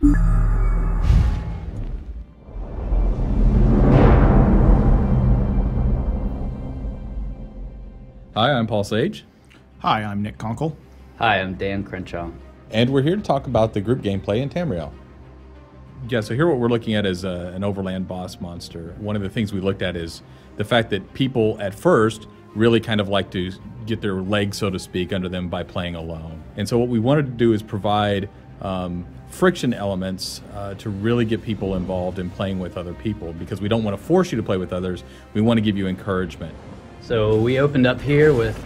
Hi, I'm Paul Sage. Hi, I'm Nick Conkle. Hi, I'm Dan Crenshaw. And we're here to talk about the group gameplay in Tamriel. Yeah, so here what we're looking at is an overland boss monster. One of the things we looked at is the fact that people at first really kind of like to get their legs, so to speak, under them by playing alone. And so what we wanted to do is provide friction elements to really get people involved in playing with other people, because we don't want to force you to play with others. We want to give you encouragement. So we opened up here with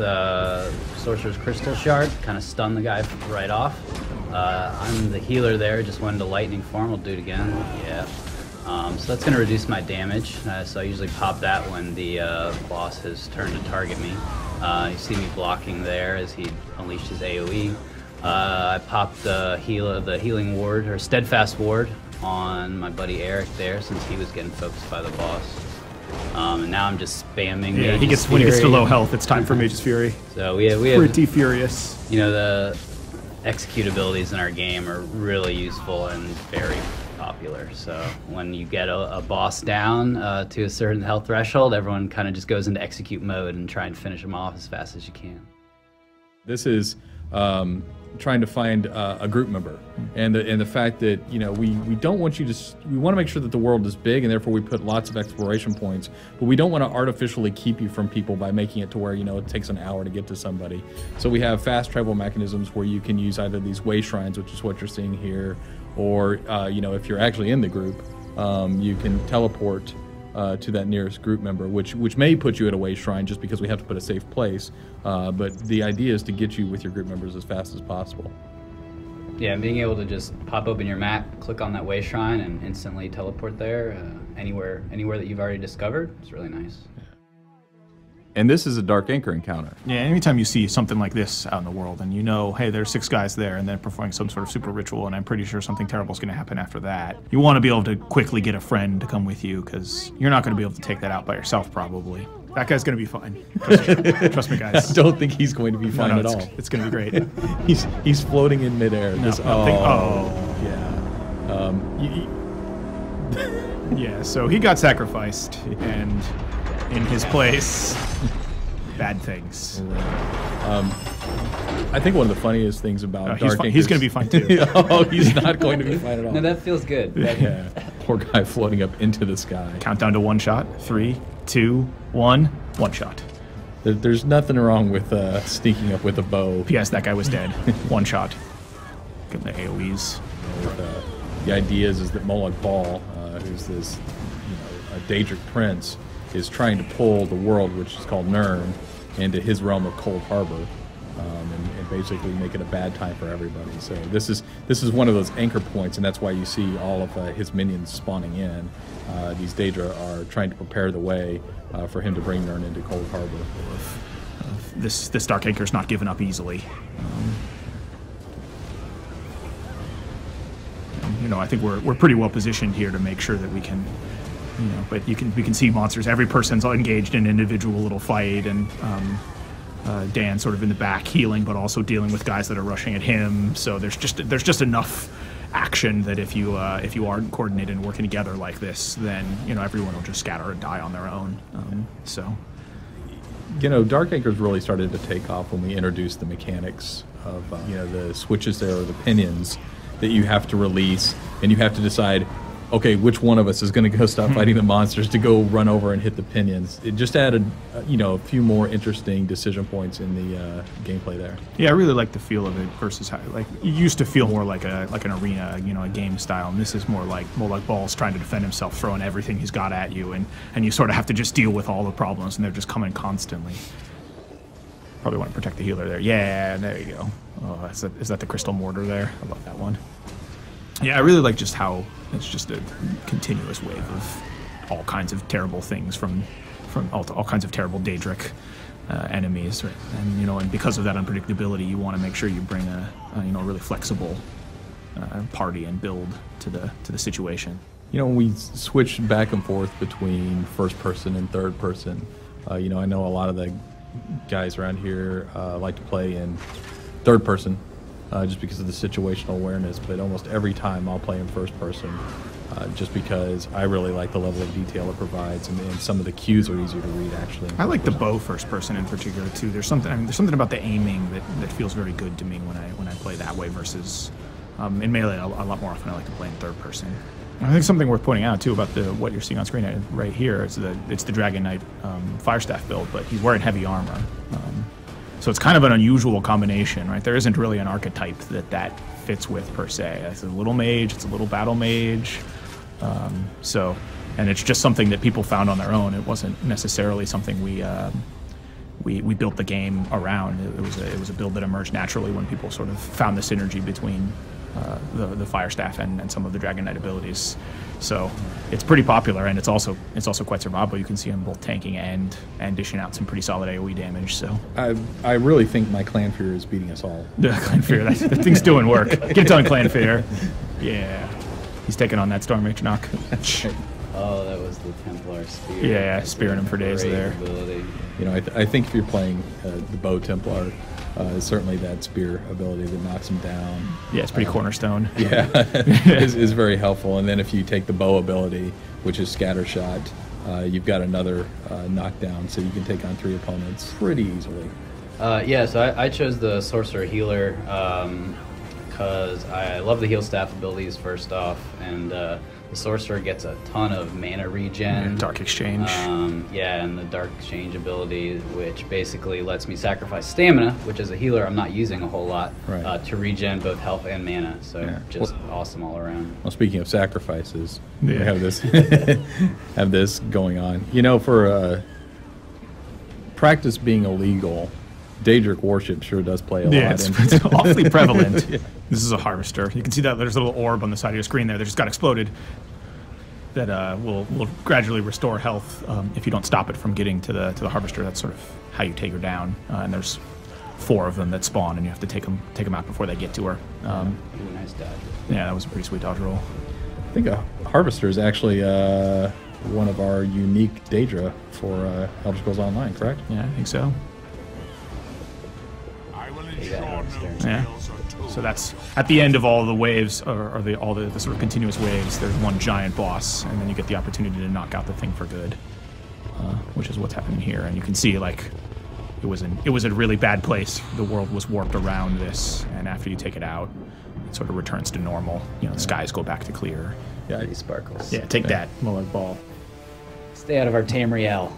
Sorcerer's Crystal Shard, kind of stun the guy right off. I'm the healer there, just went into lightning form. We'll do it again. Yeah. So that's going to reduce my damage. So I usually pop that when the boss has turned to target me. You see me blocking there as he unleashed his AoE. I popped the healing ward, or steadfast ward, on my buddy Eric there, since he was getting focused by the boss. And now I'm just spamming. Yeah, when he gets to low health, it's time for Mage's Fury. So we have pretty furious. You know, the execute abilities in our game are really useful and very popular. So when you get a boss down to a certain health threshold, everyone kind of just goes into execute mode and try and finish them off as fast as you can. This is trying to find a group member, and the fact that, you know, we don't want you to, we want to make sure that the world is big, and therefore we put lots of exploration points, but we don't want to artificially keep you from people by making it to where, you know, it takes an hour to get to somebody. So we have fast travel mechanisms where you can use either these way shrines, which is what you're seeing here, or you know, if you're actually in the group, you can teleport to that nearest group member, which may put you at a way shrine just because we have to put a safe place. But the idea is to get you with your group members as fast as possible. Yeah, and being able to just pop open your map, click on that way shrine, and instantly teleport there anywhere that you've already discovered. It's really nice. And this is a Dark Anchor encounter. Yeah, anytime you see something like this out in the world and you know, hey, there's 6 guys there and they're performing some sort of super ritual and I'm pretty sure something terrible is going to happen after that, you want to be able to quickly get a friend to come with you, because you're not going to be able to take that out by yourself probably. That guy's going to be fine. Trust me, guys. I don't think he's going to be fine at all. It's going to be great. he's floating in midair. Yeah, so he got sacrificed, and in his place, bad things. I think one of the funniest things about Dark Anchor, he's going to be fine too. Oh, he's not going to be fine at all. No, that feels good. Yeah. Poor guy floating up into the sky. Countdown to 1 shot. 3, 2, 1. 1 shot. There's nothing wrong with sneaking up with a bow. P.S. That guy was dead. 1 shot. Get the AoEs. The idea is that Moloch Ball, who's this, you know, a Daedric prince, is trying to pull the world, which is called Nirn, into his realm of Cold Harbor, and basically make it a bad time for everybody. So this is one of those anchor points, and that's why you see all of his minions spawning in. These Daedra are trying to prepare the way for him to bring Nirn into Cold Harbor. This Dark Anchor's not given up easily. You know, I think we're pretty well positioned here to make sure that we can, you know, but we can see monsters. Every person's engaged in an individual little fight, and Dan sort of in the back healing, but also dealing with guys that are rushing at him. So there's just enough action that if you aren't coordinated and working together like this, then, you know, everyone will just scatter and die on their own. So, you know, Dark Anchor's really started to take off when we introduced the mechanics of you know, the switches there, or the pinions that you have to release, and you have to decide, okay, which one of us is going to go stop fighting the monsters to go run over and hit the pinions. It just added, you know, a few more interesting decision points in the gameplay there. Yeah, I really like the feel of it versus how, like, it used to feel more like an arena, you know, a game style, and this is more like Ball's trying to defend himself, throwing everything he's got at you, and you sort of have to just deal with all the problems, and they're just coming constantly. Probably want to protect the healer there. Yeah, there you go. Oh, is that the crystal mortar there? I love that one. Yeah, I really like just how it's just a continuous wave of all kinds of terrible things from all kinds of terrible Daedric enemies, right? And, you know, and because of that unpredictability, you want to make sure you bring a you know, really flexible party and build to the situation. You know, when we switch back and forth between first person and third person, you know, I know a lot of the guys around here like to play in third person, just because of the situational awareness. But almost every time I'll play in first person, just because I really like the level of detail it provides, and some of the cues are easier to read actually. I like the bow first person in particular too. There's something about the aiming that feels very good to me when I play that way versus in Melee. A lot more often I like to play in third person. And I think something worth pointing out too about what you're seeing on screen right here is it's the Dragon Knight Firestaff build, but he's wearing heavy armor. So it's kind of an unusual combination, right? There isn't really an archetype that fits with per se. It's a little mage, it's a little battle mage. And it's just something that people found on their own. It wasn't necessarily something we built the game around. It was a build that emerged naturally when people sort of found the synergy between the Firestaff and some of the Dragon Knight abilities. So it's pretty popular, and it's also quite survivable. You can see him both tanking and dishing out some pretty solid AoE damage. So I really think my Clan Fear is beating us all. Yeah, Clan Fear, that thing's doing work. Get it done, Clan Fear. Yeah, he's taking on that Storm Mage knock. Oh, that was the Templar Spear. Yeah, spearing him for days there. Ability. You know, I think if you're playing the Bow Templar, certainly that spear ability that knocks him down. Yeah, it's pretty cornerstone. Yeah, is very helpful. And then if you take the bow ability, which is Scatter Shot, you've got another knockdown, so you can take on 3 opponents pretty easily. Yeah, so I chose the Sorcerer Healer because I love the heal staff abilities first off, and the Sorcerer gets a ton of mana regen. Dark Exchange. Yeah, and the Dark Exchange ability, which basically lets me sacrifice stamina, which as a healer I'm not using a whole lot, right. To regen both health and mana. So yeah. just awesome all around. Well, speaking of sacrifices, yeah. we have this have this going on. You know, for practice being illegal, Daedric worship sure does play a lot. It's awfully prevalent. Yeah. This is a harvester. You can see that there's a little orb on the side of your screen there that just got exploded. That will gradually restore health if you don't stop it from getting to the harvester. That's sort of how you take her down. And there's 4 of them that spawn, and you have to take them out before they get to her. Ooh, nice dodge. Yeah, that was a pretty sweet dodge roll. I think a harvester is actually one of our unique Daedra for Elder Scrolls Online, correct? Yeah, I think so. Yeah. So that's at the end of all the waves, or all the sort of continuous waves. There's one giant boss, and then you get the opportunity to knock out the thing for good, which is what's happening here. And you can see like it was a really bad place. The world was warped around this, and after you take it out, it sort of returns to normal. You know, the skies go back to clear. Yeah, These sparkles. Yeah, take that, Molag Ball. Stay out of our Tamriel.